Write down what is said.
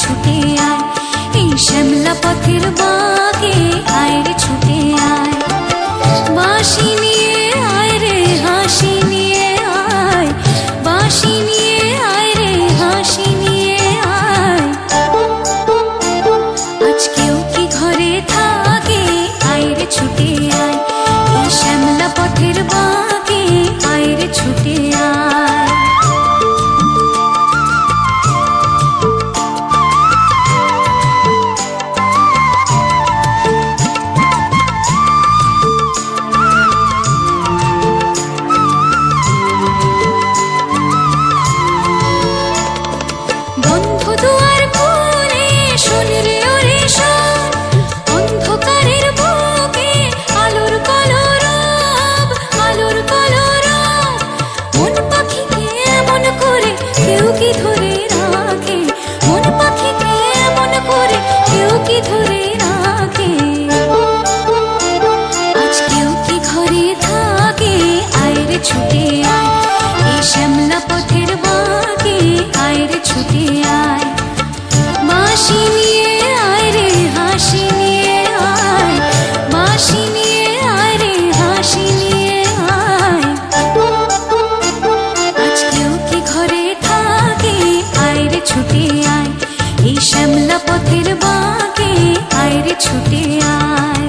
ছুটে আয়, এই শ্যামলা পথের বাঁকে আয় রে ছুটে আয়। বাঁশি নিয়ে আয় রে হাসি নিয়ে আয়, বাঁশি নিয়ে আয় রে হাসি নিয়ে আয়। আজকেও কি ঘরে থাকে আয় রে ছুটে আয়, এই শ্যামলা পথের বাঁকে আয় রে ছুটে আয়। ছুটে আয়, এই শ্যামলা পথের বাঁকে আয় রে ছুটে আয়। বাঁশি নিয়ে আয় রে হাসি নিয়ে আয়, বাঁশি নিয়ে আয় রে হাসি নিয়ে আয়। আজকেও কি ঘরে থাকে আয় রে ছুটে আয়, এই শ্যামলা পথের বাঁকে আয় রে ছুটে আয়।